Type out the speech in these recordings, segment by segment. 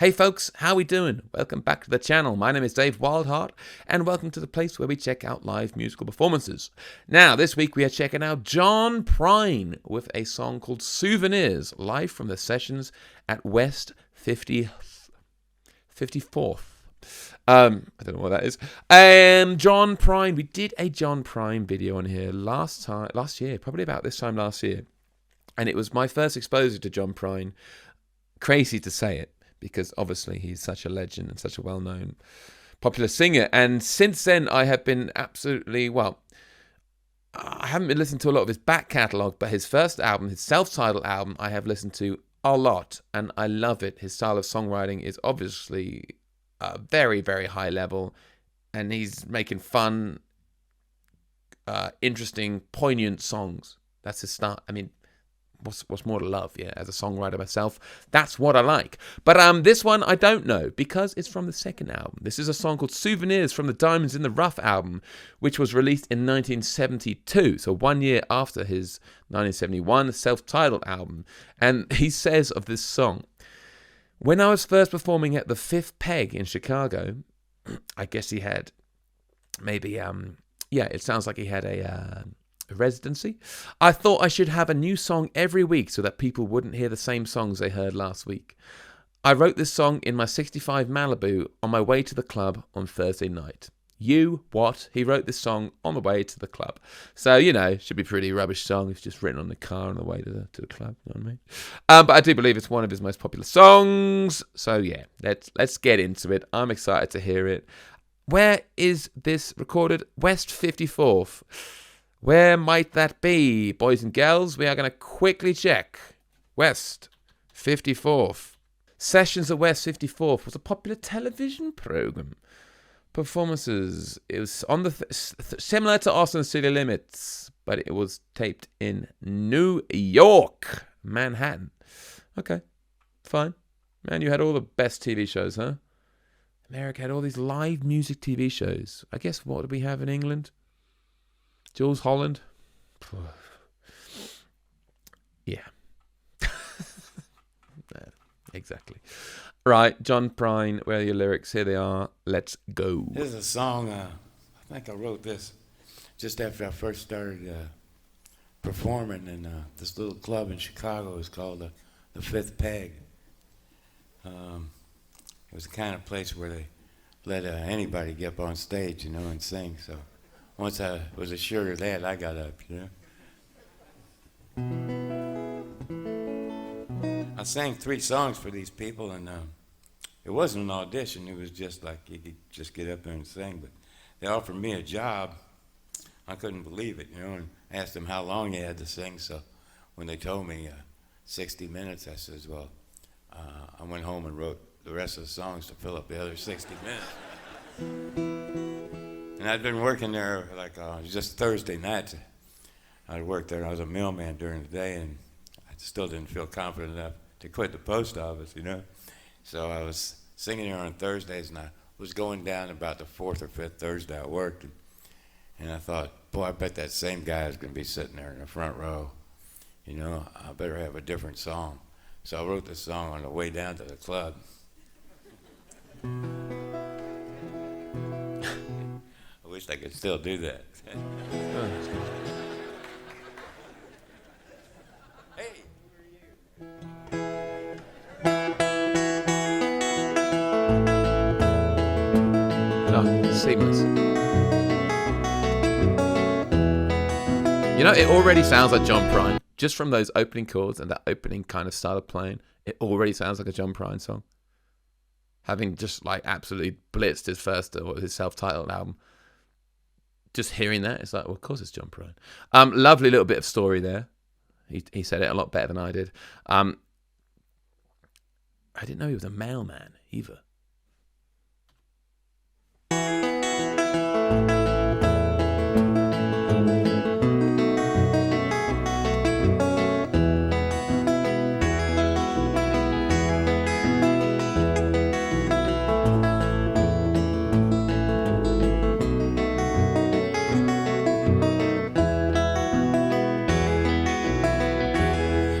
Hey folks, how we doing? Welcome back to the channel. My name is Dave Wildheart, and welcome to the place where we check out live musical performances. Now, this week we are checking out John Prine with a song called Souvenirs, live from the sessions at West 54th. I don't know what that is. John Prine. We did a John Prine video on here last year, probably about this time last year, and it was my first exposure to John Prine. Crazy to say it, because obviously he's such a legend and such a well-known popular singer. And since then, I have been absolutely, well, I haven't been listening to a lot of his back catalogue, but his first album, his self-titled album, I have listened to a lot, and I love it. His style of songwriting is obviously very, very high level, and he's making fun, interesting, poignant songs. That's his style. I mean, what's more to love? Yeah, as a songwriter myself, that's what I like. But this one I don't know, because it's from the second album. This is a song called Souvenirs from the Diamonds in the Rough album, which was released in 1972, so 1 year after his 1971 self-titled album. And he says of this song, "When I was first performing at the Fifth Peg in Chicago," I guess he had maybe, it sounds like he had a residency, "I thought I should have a new song every week so that people wouldn't hear the same songs they heard last week. I wrote this song in my 65 Malibu on my way to the club on Thursday night." You, what? He wrote this song on the way to the club. So, you know, should be a pretty rubbish song. It's just written on the car on the way to the club. You know what I mean? But I do believe it's one of his most popular songs. So, yeah, let's get into it. I'm excited to hear it. Where is this recorded? West 54th. Where might that be, boys and girls? We are going to quickly check. West 54th. Sessions at West 54th was a popular television program. Performances. It was on the similar to Austin City Limits, but it was taped in New York, Manhattan. Okay, fine. Man, you had all the best TV shows, huh? America had all these live music TV shows. I guess, what did we have in England? Jules Holland. Yeah. Exactly. Right, John Prine, where are your lyrics? Here they are. Let's go. This is a song, I think I wrote this just after I first started performing in this little club in Chicago. It was called the Fifth Peg. It was the kind of place where they let anybody get up on stage, you know, and sing. So once I was assured of that, I got up, you know. I sang 3 songs for these people, and it wasn't an audition. It was just like you could just get up there and sing. But they offered me a job. I couldn't believe it, you know, and asked them how long they had to sing. So when they told me 60 minutes, I said, well, I went home and wrote the rest of the songs to fill up the other 60 minutes. And I'd been working there like just Thursday nights. I'd worked there. I was a mailman during the day, and I still didn't feel confident enough to quit the post office, you know. So I was singing there on Thursdays, and I was going down about the 4th or 5th Thursday I worked, and I thought, boy, I bet that same guy is going to be sitting there in the front row. You know, I better have a different song. So I wrote this song on the way down to the club. I wish I could still do that. Seamless. You know, it already sounds like John Prine. Just from those opening chords and that opening kind of style of playing, it already sounds like a John Prine song. Having just like absolutely blitzed his first or his self-titled album, just hearing that, it's like, well, of course it's John Prine. Lovely little bit of story there. He said it a lot better than I did. I didn't know he was a mailman either.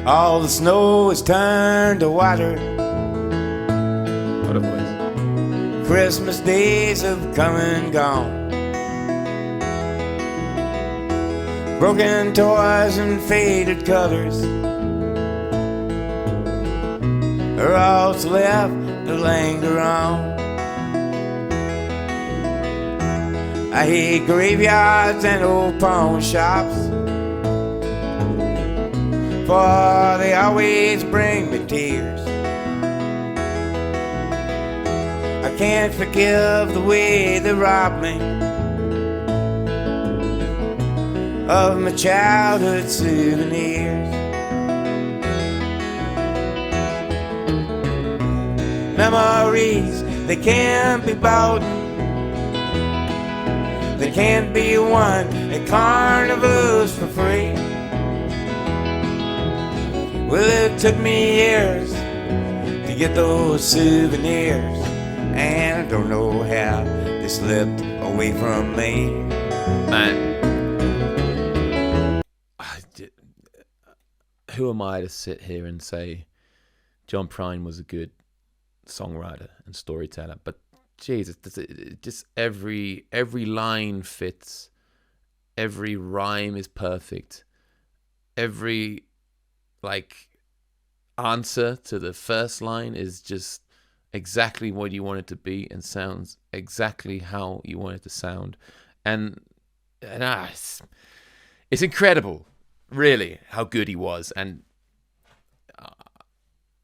All the snow is turned to water. What a voice. Christmas days have come and gone. Broken toys and faded colors are all's left to linger on. I hate graveyards and old pawn shops, for they always bring me tears. I can't forgive the way they robbed me of my childhood souvenirs. Memories, they can't be bought, they can't be won at carnivals for free. Well, it took me years to get those souvenirs, and I don't know how they slipped away from me. Man, who am I to sit here and say John Prine was a good songwriter and storyteller? But Jesus, just every line fits, every rhyme is perfect, every answer to the first line is just exactly what you want it to be and sounds exactly how you want it to sound, and it's incredible, really, how good he was. And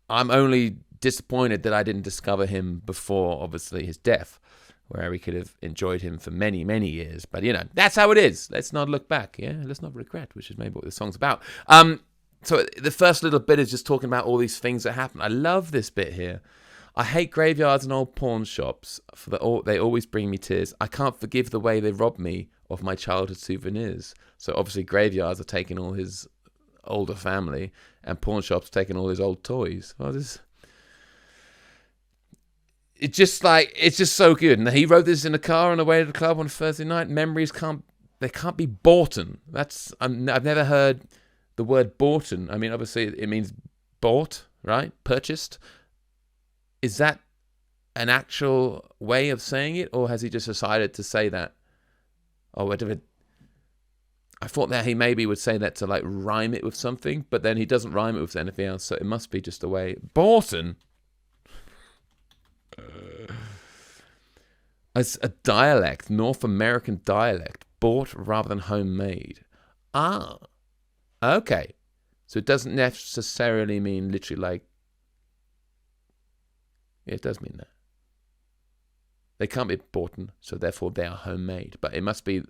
I'm only disappointed that I didn't discover him before, obviously, his death, where we could have enjoyed him for many, many years. But, that's how it is. Let's not look back, Let's not regret, which is maybe what the song's about. So the first little bit is just talking about all these things that happen. I love this bit here. I hate graveyards and old pawn shops, for they always bring me tears. I can't forgive the way they robbed me of my childhood souvenirs. So obviously graveyards are taking all his older family, and pawn shops taking all his old toys. Well, it's just so good. And he wrote this in the car on the way to the club on a Thursday night. Memories can't be bought. I've never heard the word bought. I mean, obviously it means bought, right? Purchased. Is that an actual way of saying it, or has he just decided to say that? Oh, whatever. I thought that he maybe would say that to rhyme it with something, but then he doesn't rhyme it with anything else, so it must be just a way. Borton. As a dialect, North American dialect, bought rather than homemade. Ah, okay. So it doesn't necessarily mean literally yeah, it does mean that. They can't be bought, so therefore they are homemade. But it must be,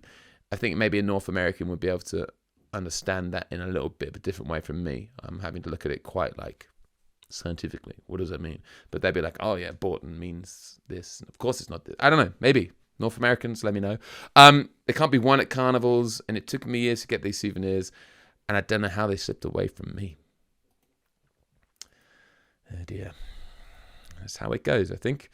I think maybe a North American would be able to understand that in a little bit of a different way from me. I'm having to look at it quite scientifically. What does that mean? But they'd be like, oh yeah, Borton means this. Of course it's not this. I don't know. Maybe. North Americans, let me know. They can't be won at carnivals, and it took me years to get these souvenirs, and I don't know how they slipped away from me. Oh dear. That's how it goes, I think.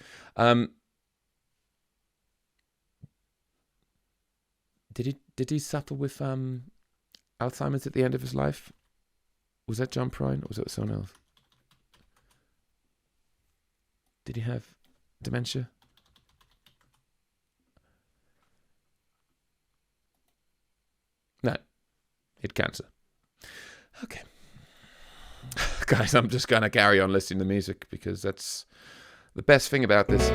Did he suffer with Alzheimer's at the end of his life? Was that John Prine, or was it someone else? Did he have dementia? No, he had cancer. Okay. Guys, I'm just going to carry on listening to music because that's the best thing about this.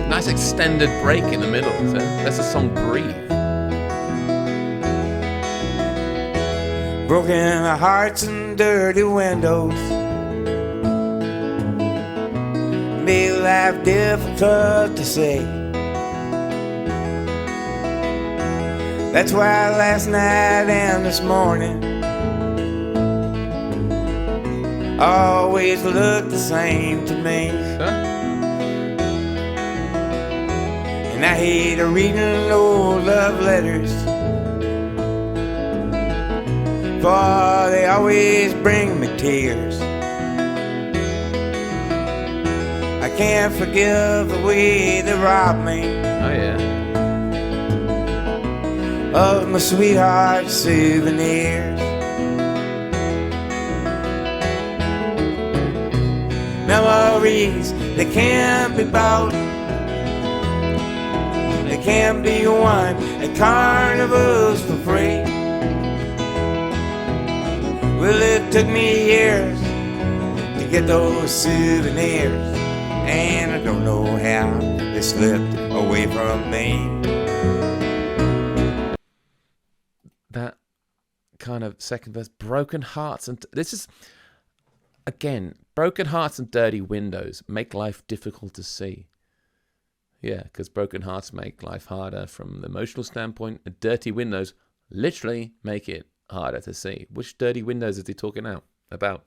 Nice extended break in the middle. So that's the song Breathe. Broken hearts and dirty windows made life difficult to say. That's why last night and this morning always look the same to me. And I hate reading old love letters, for they always bring me tears. I can't forgive the way they robbed me Oh yeah. of my sweetheart's souvenirs. Memories, they can't be bought, they can't be won at carnivals for free. Well, it took me years to get those souvenirs, and I don't know how they slipped away from me. That kind of second verse, broken hearts, and this is again, broken hearts and dirty windows make life difficult to see. Yeah, because broken hearts make life harder from the emotional standpoint, and dirty windows literally make it harder to see. Which dirty windows is he talking about?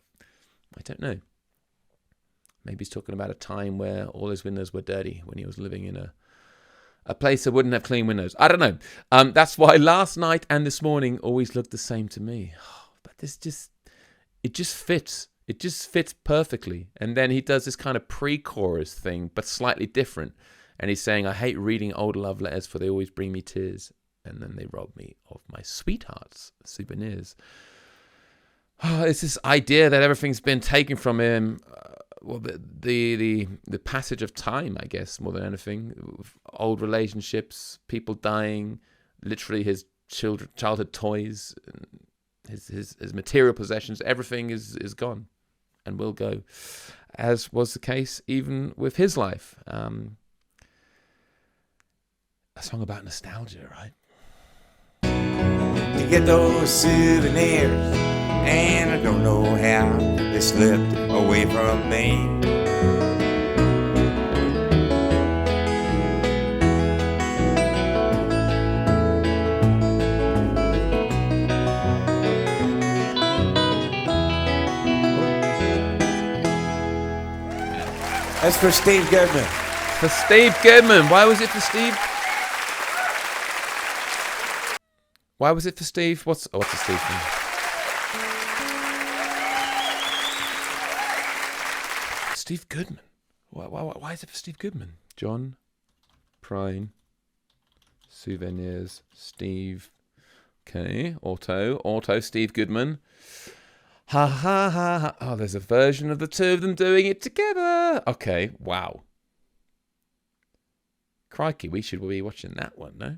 I don't know. Maybe he's talking about a time where all his windows were dirty when he was living in a place that wouldn't have clean windows. I don't know. That's why last night and this morning always looked the same to me. But it just fits. It just fits perfectly. And then he does this kind of pre-chorus thing, but slightly different. And he's saying, I hate reading old love letters, for they always bring me tears. And then they rob me of my sweetheart's souvenirs. It's this idea that everything's been taken from him. Well, the passage of time, I guess, more than anything. Old relationships, people dying, literally his childhood toys, his material possessions, everything is gone and will go, as was the case even with his life. A song about nostalgia, right? To get those souvenirs, and I don't know how they slipped away from me. That's for Steve Goodman. For Steve Goodman. Why was it for Steve? Why was it for Steve? What's a Steve thing? Steve Goodman. Why is it for Steve Goodman? John PRINE Souvenirs. Steve. Okay. Auto. Steve Goodman. Ha ha ha ha. Oh, there's a version of the two of them doing it together. Okay. Wow. Crikey, we should be watching that one, no?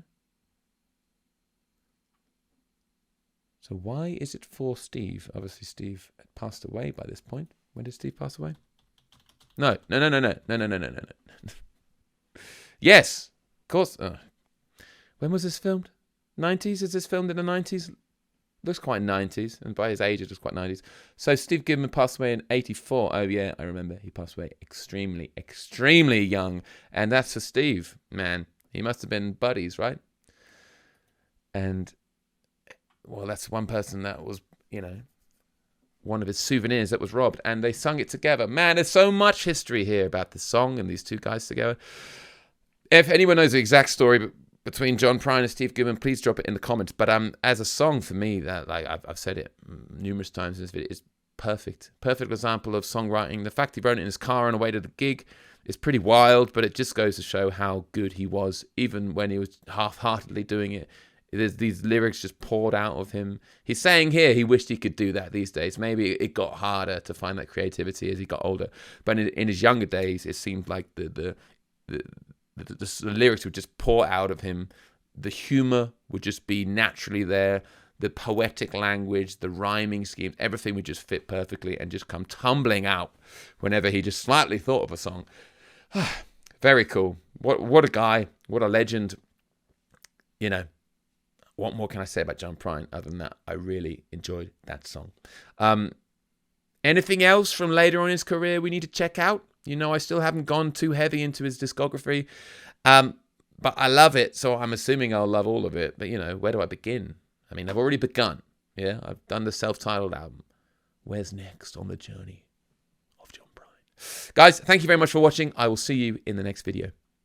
So why is it for Steve? Obviously, Steve had passed away by this point. When did Steve pass away? No. Yes, of course. When was this filmed? 90s? Is this filmed in the 90s? Looks quite 90s, and by his age, it was quite 90s. So Steve Goodman passed away in 84. Oh yeah, I remember. He passed away extremely, extremely young, and that's for Steve. Man, he must have been buddies, right? And well, that's one person that was, one of his souvenirs that was robbed, and they sung it together. Man, there's so much history here about this song and these two guys together. If anyone knows the exact story between John PRINE and Steve Goodman, please drop it in the comments. But as a song for me, that I've said it numerous times in this video, is perfect example of songwriting. The fact he wrote it in his car on the way to the gig is pretty wild, but it just goes to show how good he was, even when he was half-heartedly doing it. There's these lyrics just poured out of him. He's saying here he wished he could do that these days. Maybe it got harder to find that creativity as he got older. But in his younger days, it seemed like the lyrics would just pour out of him. The humor would just be naturally there. The poetic language, the rhyming schemes, everything would just fit perfectly and just come tumbling out whenever he just slightly thought of a song. Very cool. What a guy. What a legend. What more can I say about John PRINE other than that? I really enjoyed that song. Anything else from later on in his career we need to check out? I still haven't gone too heavy into his discography. But I love it, so I'm assuming I'll love all of it. But, where do I begin? I mean, I've already begun. Yeah, I've done the self-titled album. Where's next on the journey of John PRINE? Guys, thank you very much for watching. I will see you in the next video.